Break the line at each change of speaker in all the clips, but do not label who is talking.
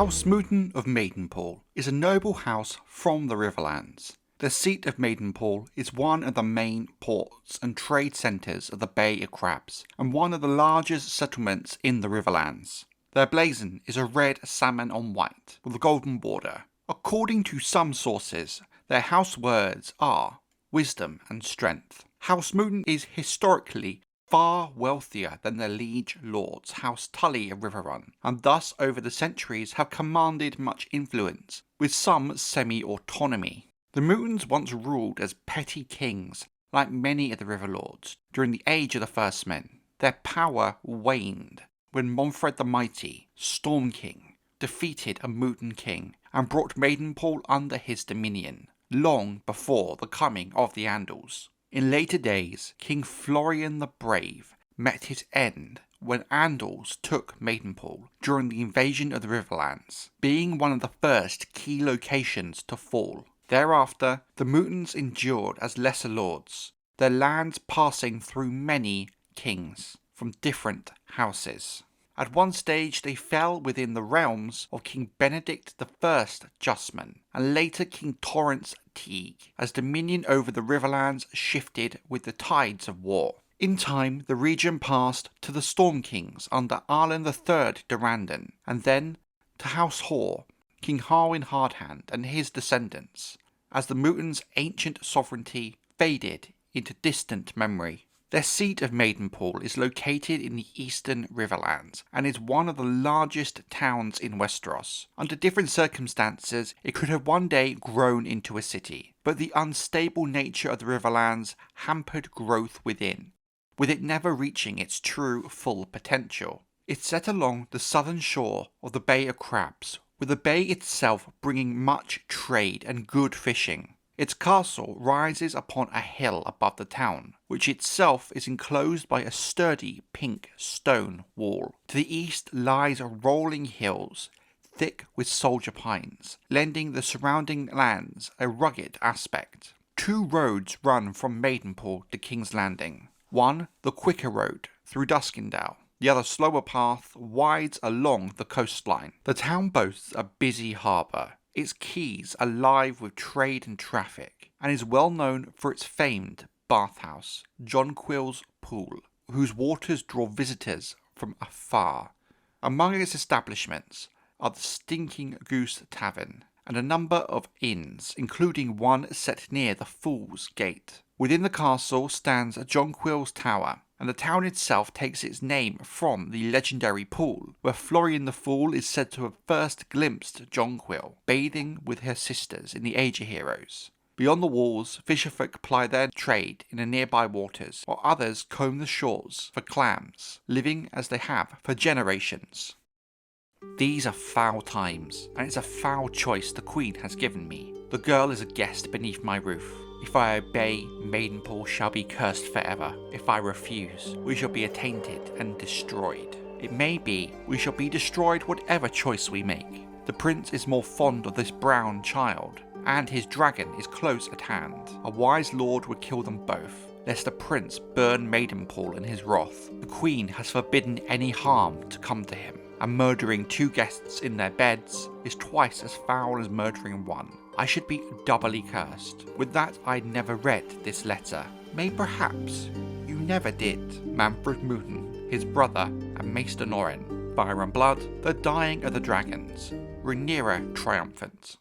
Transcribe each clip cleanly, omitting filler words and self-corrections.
House Mooton of Maidenpool is a noble house from the Riverlands. The seat of Maidenpool is one of the main ports and trade centres of the Bay of Crabs, and one of the largest settlements in the Riverlands. Their blazon is a red salmon on white, with a golden border. According to some sources, their house words are wisdom and strength. House Mooton is historically far wealthier than their liege lords, House Tully of Riverrun, and thus over the centuries have commanded much influence, with some semi-autonomy. The Mootons once ruled as petty kings, like many of the River Lords, during the age of the First Men. Their power waned when Monfred the Mighty, Storm King, defeated a Mooton king and brought Maidenpool under his dominion, long before the coming of the Andals. In later days, King Florian the Brave met his end when Andals took Maidenpool during the invasion of the Riverlands, being one of the first key locations to fall. Thereafter, the Mootons endured as lesser lords, their lands passing through many kings from different houses. At one stage they fell within the realms of King Benedict I Justman, and later King Torrance Teague, as dominion over the Riverlands shifted with the tides of war. In time, the region passed to the Storm Kings under Arlen III Durrandon, and then to House Hoare, King Harwin Hardhand and his descendants, as the Mootons' ancient sovereignty faded into distant memory. Their seat of Maidenpool is located in the eastern Riverlands and is one of the largest towns in Westeros. Under different circumstances, it could have one day grown into a city, but the unstable nature of the Riverlands hampered growth within, with it never reaching its true full potential. It's set along the southern shore of the Bay of Crabs, with the bay itself bringing much trade and good fishing. Its castle rises upon a hill above the town, which itself is enclosed by a sturdy pink stone wall. To the east lies rolling hills, thick with soldier pines, lending the surrounding lands a rugged aspect. Two roads run from Maidenpool to King's Landing. One, the quicker road, through Duskendale. The other slower path winds along the coastline. The town boasts a busy harbour, its quays alive with trade and traffic, and is well known for its famed bathhouse, Jonquil's Pool, whose waters draw visitors from afar. Among its establishments are the Stinking Goose Tavern and a number of inns, including one set near the Fool's Gate. Within the castle stands Jonquil's Tower, and the town itself takes its name from the legendary pool, where Florian the Fool is said to have first glimpsed Jonquil, bathing with her sisters in the Age of Heroes. Beyond the walls, fisherfolk ply their trade in the nearby waters, while others comb the shores for clams, living as they have for generations. These are foul times, and it's a foul choice the Queen has given me. The girl is a guest beneath my roof. If I obey, Maidenpool shall be cursed forever. If I refuse, we shall be attainted and destroyed. It may be we shall be destroyed whatever choice we make. The prince is more fond of this brown child, and his dragon is close at hand. A wise lord would kill them both, lest the prince burn Maidenpool in his wrath. The queen has forbidden any harm to come to him, and murdering two guests in their beds is twice as foul as murdering one. I should be doubly cursed. With that, I never read this letter. May perhaps you never did. Manfred Mooton, his brother, and Maester Norrin. Fire and Blood, The Dying of the Dragons. Rhaenyra Triumphant.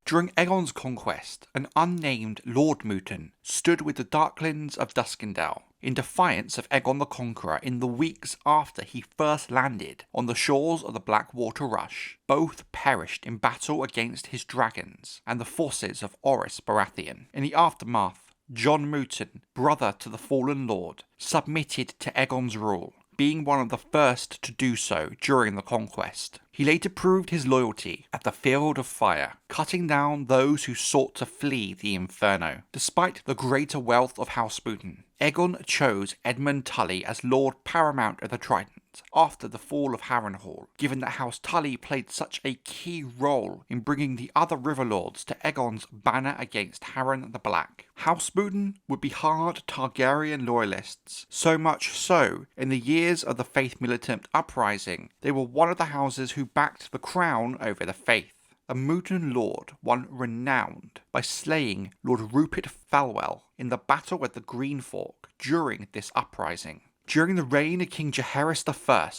During Aegon's conquest, an unnamed Lord Mooton stood with the Darklings of Duskendale in defiance of Aegon the Conqueror in the weeks after he first landed on the shores of the Blackwater Rush. Both perished in battle against his dragons and the forces of Orys Baratheon. In the aftermath, Jon Mooton, brother to the fallen lord, submitted to Aegon's rule, being one of the first to do so during the conquest. He later proved his loyalty at the Field of Fire, cutting down those who sought to flee the Inferno. Despite the greater wealth of House Mooton, Aegon chose Edmund Tully as Lord Paramount of the Trident after the fall of Harrenhal, given that House Tully played such a key role in bringing the other River Lords to Aegon's banner against Harren the Black. House Mooton would be hard Targaryen loyalists, so much so, in the years of the Faith Militant Uprising, they were one of the houses who and backed the crown over the faith. A Mooton lord won renowned by slaying Lord Rupert Falwell in the Battle at the Green Fork during this uprising. During the reign of King Jaehaerys I,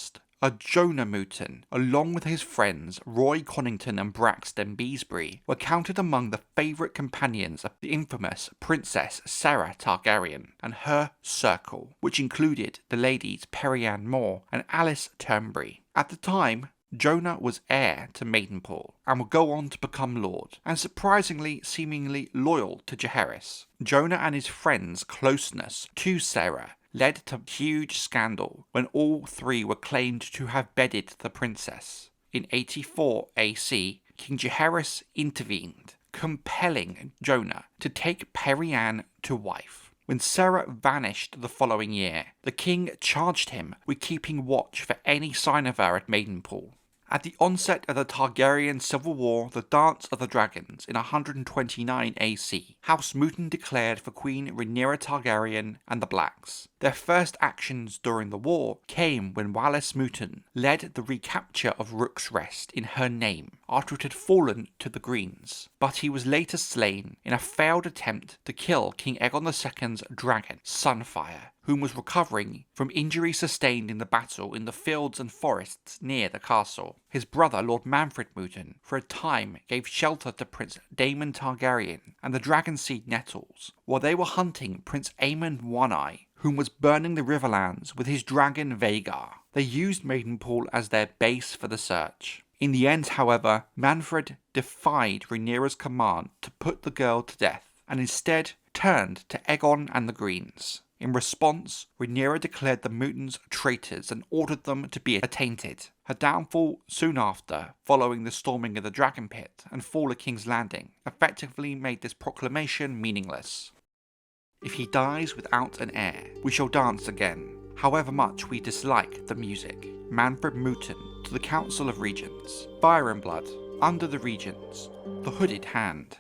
a Jonah Mooton, along with his friends Roy Connington and Braxton Beesbury, were counted among the favourite companions of the infamous Princess Sarah Targaryen and her circle, which included the ladies Perianne Moore and Alice Turnberry. At the time, Jonah was heir to Maidenpool and would go on to become lord, and surprisingly seemingly loyal to Jaehaerys. Jonah and his friends' closeness to Sarah led to huge scandal when all three were claimed to have bedded the princess. In 84 AC, King Jaehaerys intervened, compelling Jonah to take Perianne to wife. When Sarah vanished the following year, the king charged him with keeping watch for any sign of her at Maidenpool. At the onset of the Targaryen civil war, the Dance of the Dragons, in 129 AC, House Mooton declared for Queen Rhaenyra Targaryen and the Blacks. Their first actions during the war came when Wallace Mooton led the recapture of Rook's Rest in her name after it had fallen to the Greens, but he was later slain in a failed attempt to kill King Aegon II's dragon, Sunfire, whom was recovering from injuries sustained in the battle in the fields and forests near the castle. His brother, Lord Manfred Mooton, for a time gave shelter to Prince Daemon Targaryen and the Dragonseed Nettles, while they were hunting Prince Aemon One-Eye, whom was burning the Riverlands with his dragon Vhagar. They used Maidenpool as their base for the search. In the end, however, Manfred defied Rhaenyra's command to put the girl to death, and instead turned to Aegon and the Greens. In response, Rhaenyra declared the Mootons traitors and ordered them to be attainted. Her downfall soon after, following the storming of the Dragon Pit and fall of King's Landing, effectively made this proclamation meaningless. If he dies without an heir, we shall dance again, however much we dislike the music. Manfred Mooton to the Council of Regents. Fire and Blood, Under the Regents, The Hooded Hand.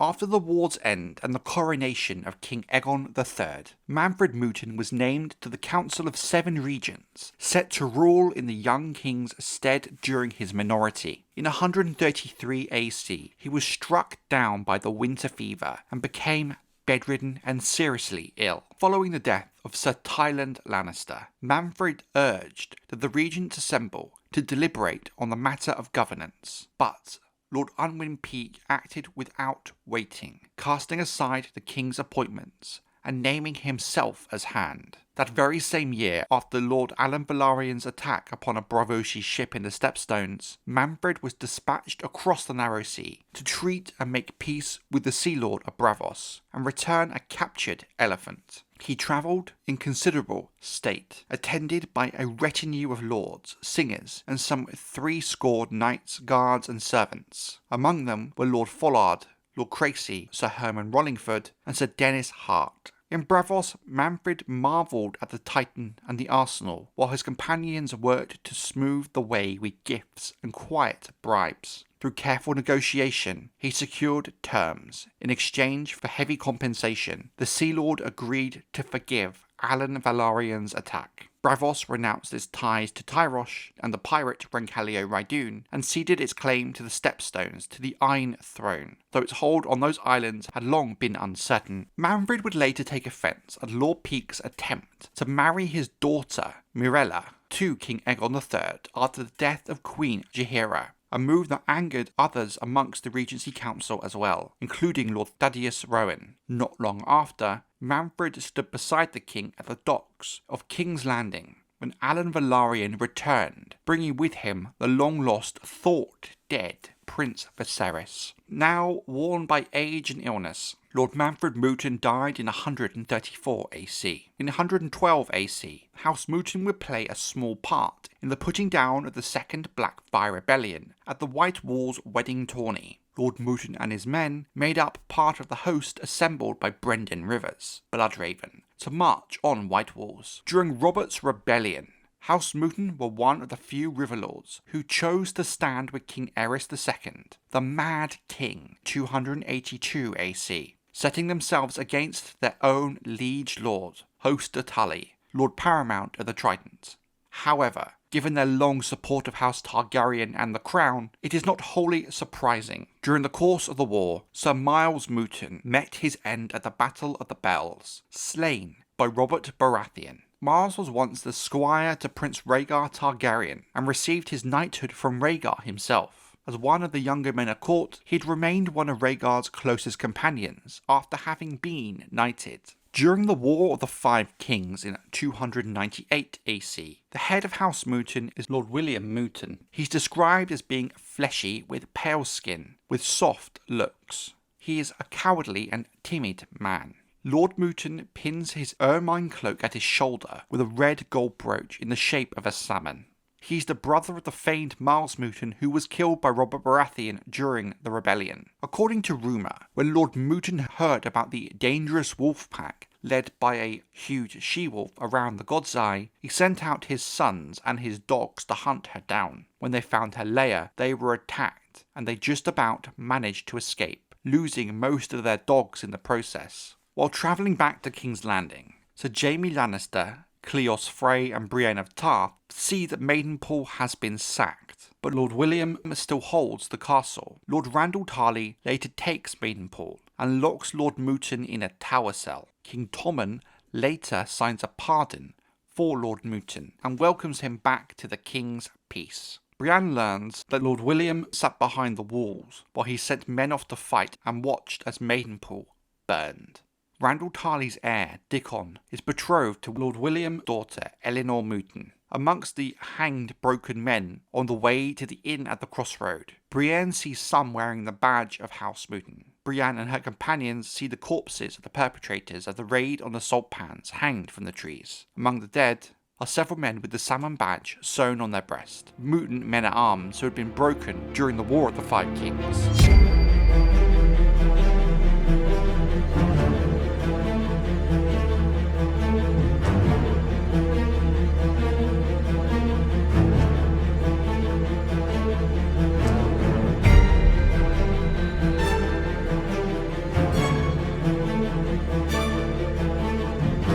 After the war's end and the coronation of King Aegon III, Manfred Mooton was named to the Council of 7 Regents, set to rule in the young king's stead during his minority. In 133 AC, he was struck down by the winter fever and became bedridden and seriously ill. Following the death of Sir Tyland Lannister, Manfred urged that the regents assemble to deliberate on the matter of governance, but Lord Unwin Peake acted without waiting, casting aside the king's appointments and naming himself as Hand. That very same year, after Lord Alan Velarion's attack upon a Braavosi ship in the Stepstones, Manfred was dispatched across the Narrow Sea to treat and make peace with the Sea Lord of Braavos and return a captured elephant. He travelled in considerable state, attended by a retinue of lords, singers, and some 70 knights, guards, and servants. Among them were Lord Follard, Lord Creasy, Sir Herman Rollingford, and Sir Dennis Hart. In Braavos, Manfred marvelled at the Titan and the arsenal, while his companions worked to smooth the way with gifts and quiet bribes. Through careful negotiation, he secured terms. In exchange for heavy compensation, the Sea Lord agreed to forgive Alan Velarion's attack. Braavos renounced its ties to Tyrosh and the pirate Brancalio Rhydun and ceded its claim to the Stepstones to the Iron Throne, though its hold on those islands had long been uncertain. Manfred would later take offence at Lord Peake's attempt to marry his daughter, Mirella, to King Aegon III after the death of Queen Jaehaera, a move that angered others amongst the Regency Council as well, including Lord Thaddeus Rowan. Not long after, Manfred stood beside the king at the docks of King's Landing when Alan Velaryon returned, bringing with him the long-lost, thought-dead Prince Viserys. Now worn by age and illness, Lord Manfred Mooton died in 134 AC. In 112 AC, House Mooton would play a small part in the putting down of the Second Blackfyre Rebellion at the White Walls wedding tourney. Lord Mooton and his men made up part of the host assembled by Brendan Rivers, Bloodraven, to march on White Walls. During Robert's rebellion, House Mooton were one of the few Riverlords who chose to stand with King Aerys II, the Mad King, 282 AC, setting themselves against their own liege lord, Hoster Tully, Lord Paramount of the Trident. However, given their long support of House Targaryen and the crown, it is not wholly surprising. During the course of the war, Sir Miles Mooton met his end at the Battle of the Bells, slain by Robert Baratheon. Miles was once the squire to Prince Rhaegar Targaryen and received his knighthood from Rhaegar himself. As one of the younger men at court, he had remained one of Rhaegar's closest companions after having been knighted. During the War of the Five Kings in 298 AC, the head of House Mooton is Lord William Mooton. He's described as being fleshy with pale skin, with soft looks. He is a cowardly and timid man. Lord Mooton pins his ermine cloak at his shoulder with a red gold brooch in the shape of a salmon. He's the brother of the famed Miles Mooton who was killed by Robert Baratheon during the rebellion. According to rumour, when Lord Mooton heard about the dangerous wolf pack led by a huge she-wolf around the God's Eye, he sent out his sons and his dogs to hunt her down. When they found her lair, they were attacked, and they just about managed to escape, losing most of their dogs in the process. While travelling back to King's Landing, Sir Jaime Lannister, Cleos Frey and Brienne of Tarth see that Maidenpool has been sacked, but Lord William still holds the castle. Lord Randyll Tarly later takes Maidenpool and locks Lord Mooton in a tower cell. King Tommen later signs a pardon for Lord Mooton and welcomes him back to the king's peace. Brienne learns that Lord William sat behind the walls while he sent men off to fight and watched as Maidenpool burned. Randyll Tarly's heir, Dickon, is betrothed to Lord William's daughter, Elinor Mooton. Amongst the hanged broken men on the way to the inn at the crossroad, Brienne sees some wearing the badge of House Mooton. Brienne and her companions see the corpses of the perpetrators of the raid on the salt pans hanged from the trees. Among the dead are several men with the salmon badge sewn on their breast, Mooton men-at-arms who had been broken during the War of the Five Kings.